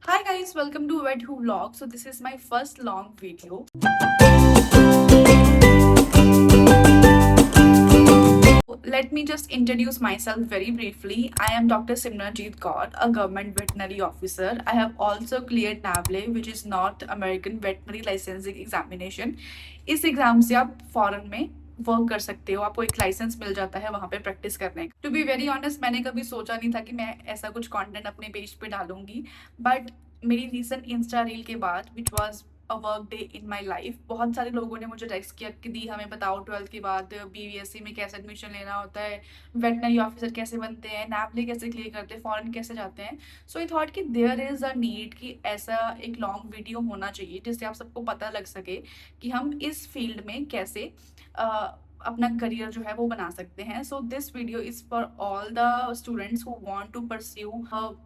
Hi guys, welcome to Vet Who Vlog. So this is my first long video. Let me just introduce myself very briefly. I am Dr. Simranjeet Kaur, a government veterinary officer. I have also cleared NAVLE, which is North American Veterinary Licensing Examination. इस exam से आप foreign में work कर सकते हो, आपको एक licence मिल जाता है वहां पे प्रैक्टिस करने का। टू बी वेरी ऑनेस्ट, मैंने कभी सोचा नहीं था कि मैं ऐसा कुछ कंटेंट अपने पेज पे डालूंगी, बट मेरी रिसेंट इंस्टा रील के बाद which was a work day in my life, बहुत सारे लोगों ने मुझे टेक्स्ट किया कि दी हमें बताओ 12th के बाद BVSC में कैसे एडमिशन लेना होता है, वेटनरी ऑफिसर कैसे बनते हैं, NAVLE कैसे क्लियर करते हैं, फॉरेन कैसे जाते हैं। सो आई थॉट कि देयर इज़ अ नीड कि ऐसा एक लॉन्ग वीडियो होना चाहिए जिससे आप सबको पता लग सके कि हम इस फील्ड में कैसे अपना करियर जो है वो बना सकते हैं। So this video is for all the students who want to pursue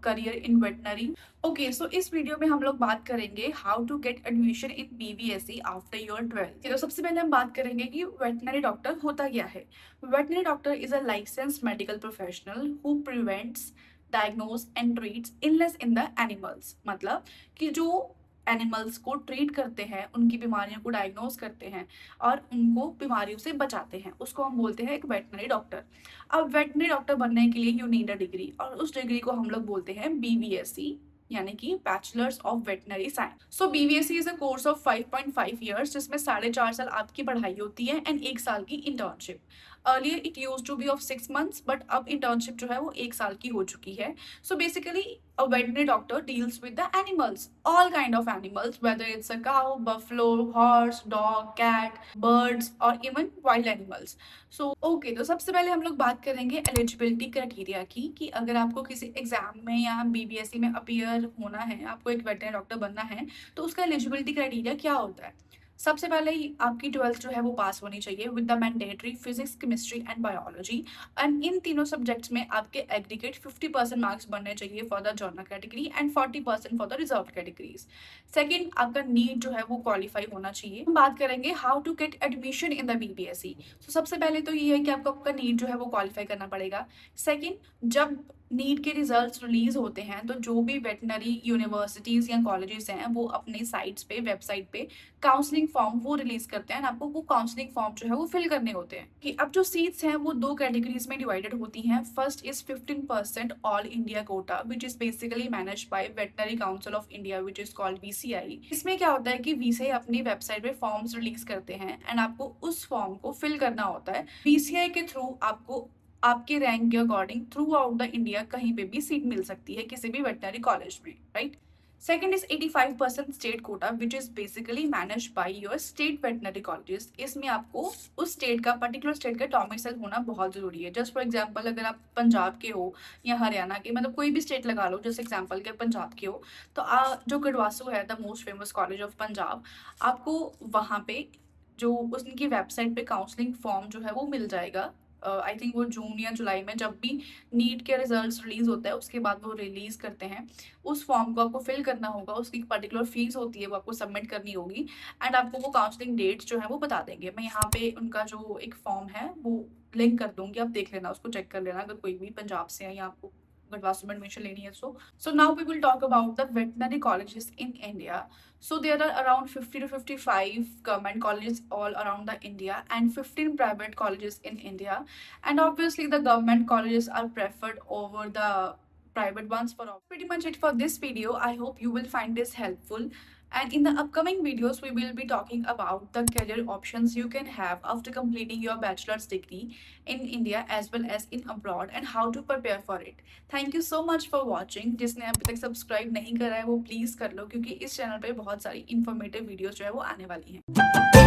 career in veterinary. Okay, so इस वीडियो में हम लोग बात करेंगे how to get admission in BVSC after your 12th। तो सबसे पहले हम बात करेंगे कि वेटनरी डॉक्टर होता क्या है। Veterinary doctor is a licence medical professional who prevents, diagnose and treats illness in the animals. मतलब कि जो एनिमल्स को ट्रीट करते हैं, उनकी बीमारियों को डायग्नोज करते हैं और उनको बीमारियों से बचाते हैं, उसको हम बोलते हैं एक वेटनरी डॉक्टर। अब वेटनरी डॉक्टर बनने के लिए यू नीड अ डिग्री, और उस डिग्री को हम लोग बोलते हैं BVSC, यानी कि bachelors of veterinary science. So BVSC is a course of 5.5 years, जिसमें 4.5 साल आपकी पढ़ाई होती है एंड 1 साल की internship. Earlier it use to be of 6 months, but अब इंटर्नशिप जो है वो 1 साल की हो चुकी है। So basically a veterinary doctor deals with the animals, all kind of animals, whether it's a cow, buffalo, horse, dog, cat, birds or even wild animals. So okay, तो सबसे पहले हम लोग बात करेंगे एलिजिबिलिटी क्राइटेरिया की, कि अगर आपको किसी एग्जाम में या BVSC में अपीयर होना है, आपको एक वेटनरी डॉक्टर बनना है, तो उसका एलिजिबिलिटी क्राइटेरिया क्या होता है। सबसे पहले ही आपकी 12th जो है वो पास होनी चाहिए with the mandatory physics, chemistry and biology, and इन तीनों सब्जेक्ट्स में आपके एग्रीगेट 50% मार्क्स बनने चाहिए for the general category and 40% for the reserve categories. Second, आपका नीट जो है वो क्वालिफाई होना चाहिए। हम बात करेंगे how to get admission in the BVSC। तो सबसे पहले तो ये है कि आपको आपका नीट जो है वो क्वालिफाई करना पड़ेगा। सेकेंड, जब नीट के रिजल्ट्स रिलीज होते हैं तो जो भी वेटनरी यूनिवर्सिटीज या कॉलेजेस हैं वो अपने साइट्स पे, वेबसाइट पे काउंसलिंग फॉर्म वो रिलीज करते हैं। आपको वो काउंसलिंग फॉर्म जो है वो फिल करने होते हैं। कि अब जो सीट्स हैं वो 2 कैटेगरीज में डिवाइडेड होती हैं। First is 15% all India quota, which is basically managed by veterinary council of India, which is called VCI। इसमें क्या होता है कि VCI अपनी वेबसाइट पे फॉर्म्स रिलीज करते हैं एंड आपको उस फॉर्म को फिल करना होता है। VCI के थ्रू आपको आपके रैंक के according through out the India कहीं पे भी सीट मिल सकती है किसी भी वेटनरी कॉलेज में, right. Second is 85% state quota, which is basically manage by your state veterinary colleges. इसमें आपको उस स्टेट का, पर्टिकुलर स्टेट का डोमिसाइल होना बहुत जरूरी है। जस्ट फॉर एग्जाम्पल, अगर आप पंजाब के हो या हरियाणा के, मतलब कोई भी स्टेट लगा लो, जैसे एग्जाम्पल के पंजाब के हो, तो जो गढ़वासू है the most famous college of Punjab, आपको वहाँ पे जो उनकी वेबसाइट पे काउंसलिंग फॉर्म जो है वो मिल जाएगा। आई थिंक वो जून या जुलाई में, जब भी नीट के रिजल्ट्स रिलीज होता है उसके बाद वो रिलीज करते हैं। उस फॉर्म को आपको फिल करना होगा, उसकी पर्टिकुलर फीस होती है वो आपको सबमिट करनी होगी एंड आपको वो काउंसलिंग डेट्स जो है वो बता देंगे। मैं यहाँ पे उनका जो एक फॉर्म है वो लिंक कर दूंगी, आप देख लेना, उसको चेक कर लेना अगर कोई भी पंजाब से है या आपको गढ़वासू में एडमिशन लेनी है। So now we will talk about the veterinary colleges in India. So there are around 50 to 55 government colleges all around the India and 15 private colleges in India. And obviously the government colleges are preferred over the private ones. For pretty much it for this video. I hope you will find this helpful. And in the upcoming videos, we will be talking about the career options you can have after completing your bachelor's degree in India as well as in abroad and how to prepare for it. Thank you so much for watching. जिसने अभी तक subscribe नहीं करा है वो please कर लो, क्योंकि इस चैनल पे बहुत सारी इन्फॉर्मेटिव वीडियोस जो है वो आने वाली हैं।